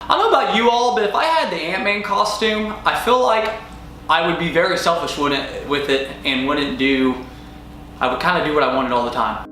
I don't know about you all, but if I had the Ant-Man costume, I feel like I would be very selfish with it and I would kind of do what I wanted all the time.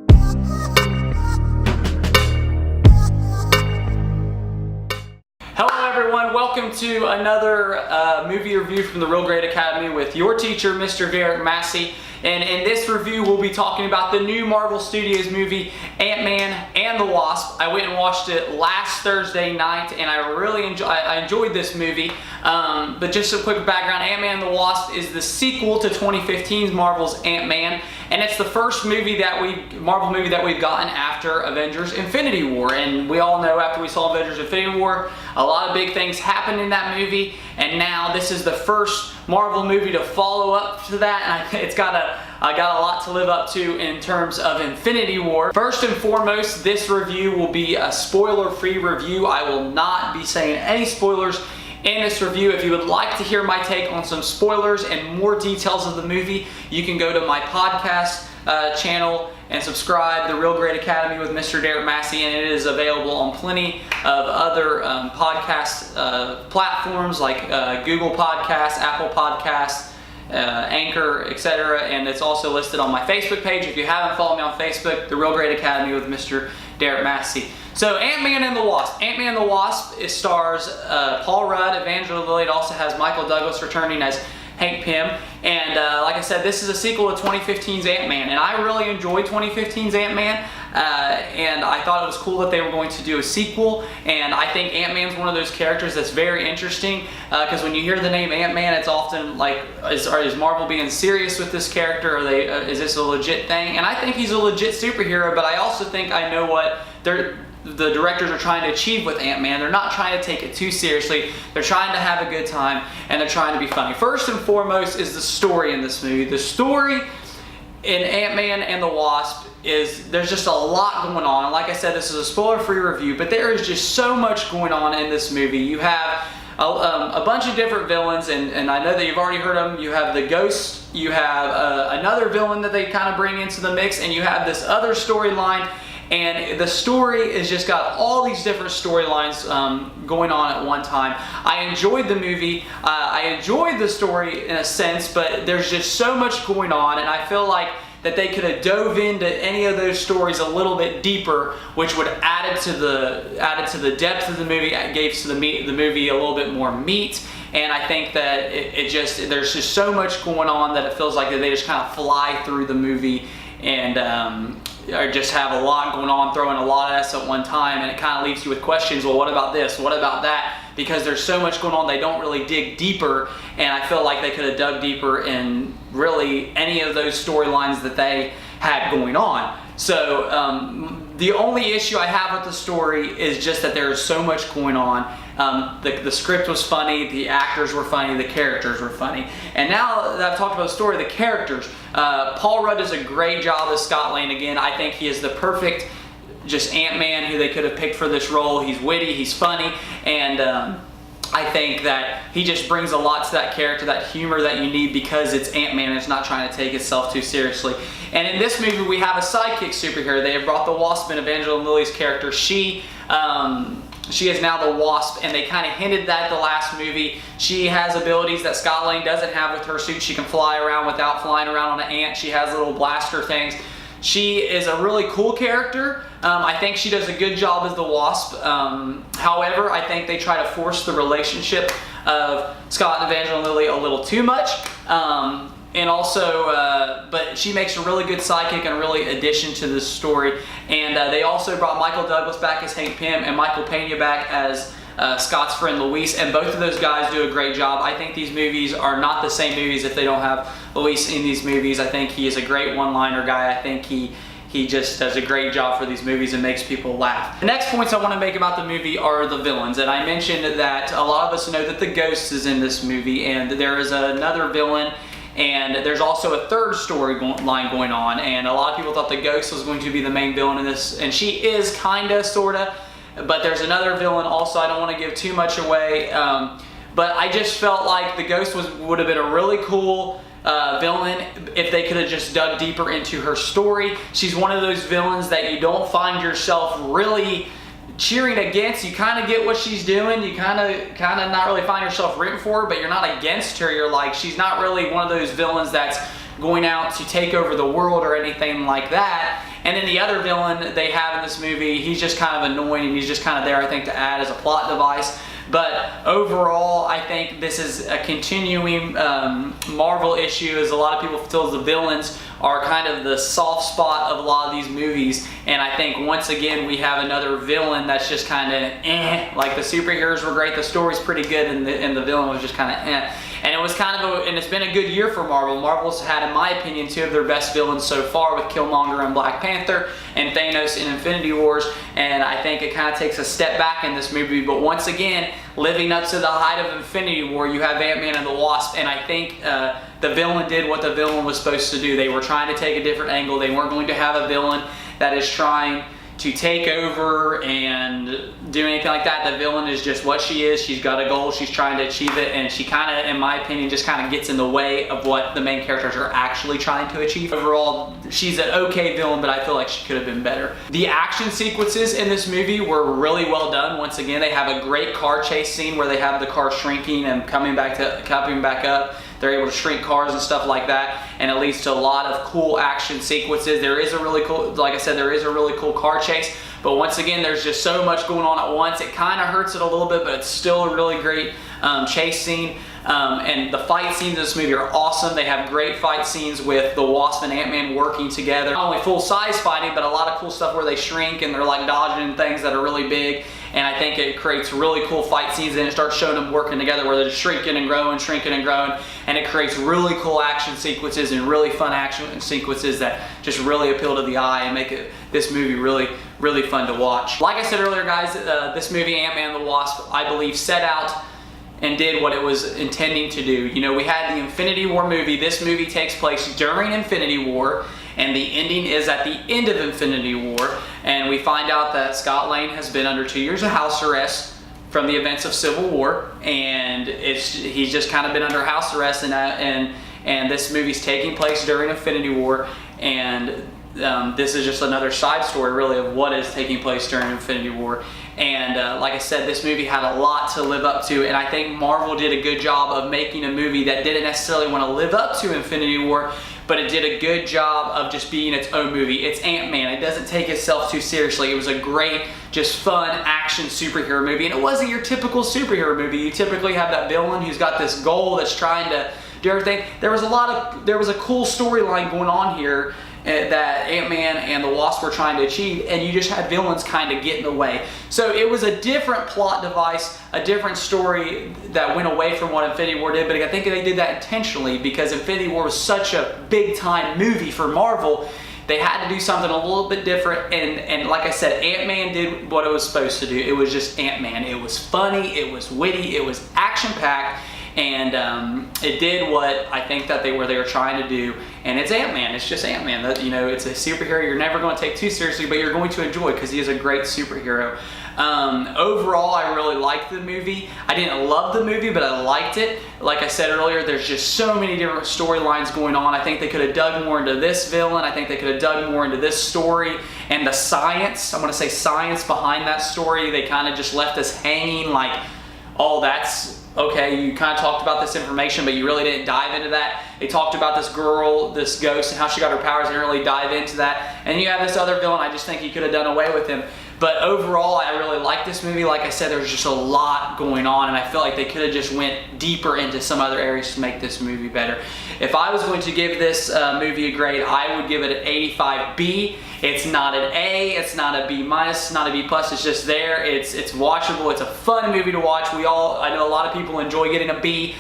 Hello everyone, welcome to another movie review from the Real Great Academy with your teacher, Mr. Derek Massie. And in this review, we'll be talking about the new Marvel Studios movie, Ant-Man and the Wasp. I went and watched it last Thursday night, and I really enjoyed this movie. But just a quick background, Ant-Man and the Wasp is the sequel to 2015's Marvel's Ant-Man, and it's the first Marvel movie that we've gotten after Avengers Infinity War. And we all know after we saw Avengers Infinity War, a lot of big things happened in that movie, and now this is the first Marvel movie to follow up to that, and I got a lot to live up to in terms of Infinity War. First and foremost, this review will be a spoiler-free review. I will not be saying any spoilers in this review. If you would like to hear my take on some spoilers and more details of the movie, you can go to my podcast channel and subscribe, The Real Great Academy with Mr. Derek Massie, and it is available on plenty of other podcast platforms like Google Podcasts, Apple Podcasts, Anchor, etc. And it's also listed on my Facebook page. If you haven't followed me on Facebook, The Real Great Academy with Mr. Derek Massie. So Ant-Man and the Wasp. Ant-Man and the Wasp, it stars Paul Rudd, Evangeline Lilly. It also has Michael Douglas returning as Hank Pym. And like I said, this is a sequel to 2015's Ant-Man. And I really enjoyed 2015's Ant-Man. And I thought it was cool that they were going to do a sequel. And I think Ant-Man's one of those characters that's very interesting. Because when you hear the name Ant-Man, it's often like, is Marvel being serious with this character? Is this a legit thing? And I think he's a legit superhero, but I also think I know what the directors are trying to achieve with Ant-Man. They're not trying to take it too seriously. They're trying to have a good time, and they're trying to be funny. First and foremost is the story in this movie. The story in Ant-Man and the Wasp is, there's just a lot going on. Like I said, this is a spoiler-free review, but there is just so much going on in this movie. You have a bunch of different villains, and I know that you've already heard of them. You have the Ghost, you have another villain that they kind of bring into the mix, and you have this other storyline. And the story has just got all these different storylines going on at one time. I enjoyed the movie. I enjoyed the story in a sense, but there's just so much going on, and I feel like that they could have dove into any of those stories a little bit deeper, which would add to the depth of the movie, gave to the movie a little bit more meat. And I think that there's just so much going on that it feels like that they just kind of fly through the movie and or just have a lot going on, throwing a lot at us at one time, and it kind of leaves you with questions. Well, what about this? What about that? Because there's so much going on, they don't really dig deeper, and I feel like they could have dug deeper in really any of those storylines that they had going on. So the only issue I have with the story is just that there is so much going on. The script was funny, the actors were funny, the characters were funny. And now that I've talked about the story, the characters, Paul Rudd does a great job as Scott Lang again. I think he is the perfect just Ant-Man who they could have picked for this role. He's witty, he's funny, and I think that he just brings a lot to that character, that humor that you need, because it's Ant-Man and it's not trying to take itself too seriously. And in this movie, we have a sidekick superhero. They have brought the Wasp in, Evangeline Lilly's character. She is now the Wasp, and they kind of hinted that the last movie. She has abilities that Scott Lang doesn't have with her suit. She can fly around without flying around on an ant. She has little blaster things. She is a really cool character. I think she does a good job as the Wasp. However, I think they try to force the relationship of Scott and Evangeline Lilly a little too much. And also, but she makes a really good sidekick and really addition to this story. And they also brought Michael Douglas back as Hank Pym and Michael Pena back as Scott's friend Luis, and both of those guys do a great job. I think these movies are not the same movies if they don't have Luis in these movies. I think he is a great one-liner guy. I think he just does a great job for these movies and makes people laugh. The next points I want to make about the movie are the villains, and I mentioned that a lot of us know that the Ghost is in this movie, and there is another villain, and there's also a third storyline going on, and a lot of people thought the Ghost was going to be the main villain in this, and she is kinda, sorta, but there's another villain also. I don't want to give too much away, but I just felt like the Ghost would have been a really cool villain if they could have just dug deeper into her story. She's one of those villains that you don't find yourself really cheering against. You kind of get what she's doing. You kind of not really find yourself rooting for her, but you're not against her. You're like, she's not really one of those villains that's going out to take over the world or anything like that. And then the other villain they have in this movie, he's just kind of annoying, and he's just kind of there, I think, to add as a plot device. But overall, I think this is a continuing Marvel issue, as a lot of people feel the villains are kind of the soft spot of a lot of these movies. And I think once again we have another villain that's just kind of like the superheroes were great, the story's pretty good, and the villain was just kind of And it was kind of and it's been a good year for Marvel. Marvel's had, in my opinion, two of their best villains so far, with Killmonger and Black Panther, and Thanos in Infinity Wars. And I think it kind of takes a step back in this movie. But once again, living up to the height of Infinity War, you have Ant-Man and the Wasp, and I think the villain did what the villain was supposed to do. They were trying to take a different angle. They weren't going to have a villain that is trying to take over and do anything like that. The villain is just what she is. She's got a goal. She's trying to achieve it, and she kind of, in my opinion, just kind of gets in the way of what the main characters are actually trying to achieve. Overall, she's an okay villain, but I feel like she could have been better. The action sequences in this movie were really well done. Once again, they have a great car chase scene where they have the car shrinking and coming back up. They're able to shrink cars and stuff like that, and it leads to a lot of cool action sequences. There is a really cool, like I said, there is a really cool car chase, but once again, there's just so much going on at once. It kind of hurts it a little bit, but it's still a really great chase scene. And the fight scenes in this movie are awesome. They have great fight scenes with the Wasp and Ant-Man working together. Not only full-size fighting, but a lot of cool stuff where they shrink and they're like dodging things that are really big. And I think it creates really cool fight scenes, and it starts showing them working together where they're just shrinking and growing, and it creates really cool action sequences and really fun action sequences that just really appeal to the eye and make this movie really, really fun to watch. Like I said earlier, guys, this movie, Ant-Man and the Wasp, I believe set out and did what it was intending to do. You know, we had the Infinity War movie. This movie takes place during Infinity War, and the ending is at the end of Infinity War, and we find out that Scott Lang has been under 2 years of house arrest from the events of Civil War, and he's just kind of been under house arrest, and this movie's taking place during Infinity War, and this is just another side story really of what is taking place during Infinity War. And like I said, this movie had a lot to live up to, and I think Marvel did a good job of making a movie that didn't necessarily want to live up to Infinity War, but it did a good job of just being its own movie. It's Ant-Man. It doesn't take itself too seriously. It was a great, just fun action superhero movie, and it wasn't your typical superhero movie. You typically have that villain who's got this goal that's trying to do everything. There was a cool storyline going on here that Ant-Man and the Wasp were trying to achieve, and you just had villains kind of get in the way. So it was a different plot device, a different story that went away from what Infinity War did, but I think they did that intentionally because Infinity War was such a big time movie for Marvel. They had to do something a little bit different, and like I said, Ant-Man did what it was supposed to do. It was just Ant-Man. It was funny, it was witty, it was action-packed, and it did what I think that they were trying to do. And it's Ant-Man. It's just Ant-Man. You know, it's a superhero you're never going to take too seriously, but you're going to enjoy because he is a great superhero. Overall, I really liked the movie. I didn't love the movie, but I liked it. Like I said earlier, there's just so many different storylines going on. I think they could have dug more into this villain. I think they could have dug more into this story and the science. I'm going to say science behind that story. They kind of just left us hanging like, oh, that's okay, you kind of talked about this information, but you really didn't dive into that. They talked about this girl, this ghost, and how she got her powers. They didn't really dive into that. And you have this other villain, I just think you could have done away with him. But overall, I really like this movie. Like I said, there's just a lot going on, and I feel like they could have just went deeper into some other areas to make this movie better. If I was going to give this movie a grade, I would give it an 85B. It's not an A, it's not a B minus, it's not a B plus, it's just there. It's watchable, it's a fun movie to watch. I know a lot of people enjoy getting a B.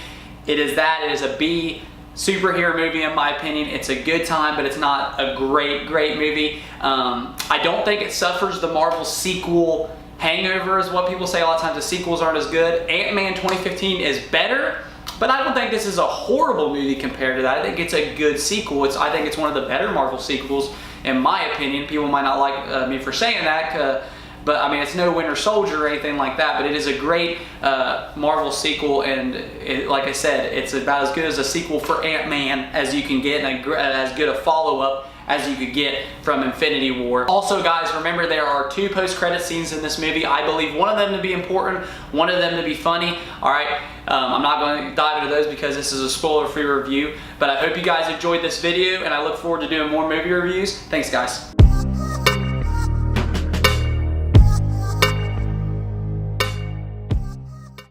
It is a B superhero movie in my opinion. It's a good time, but it's not a great movie. I don't think it suffers the Marvel sequel hangover is what people say a lot of times. The sequels aren't as good. Ant-Man 2015 is better, but I don't think this is a horrible movie compared to that. I think it's a good sequel. I think it's one of the better Marvel sequels in my opinion. People might not like me for saying that, but I mean, it's no Winter Soldier or anything like that, but it is a great Marvel sequel, and like I said, it's about as good as a sequel for Ant-Man as you can get, and as good a follow-up as you could get from Infinity War. Also guys, remember there are 2 post-credit scenes in this movie. I believe one of them to be important, one of them to be funny. Alright, I'm not going to dive into those because this is a spoiler-free review, but I hope you guys enjoyed this video and I look forward to doing more movie reviews. Thanks guys.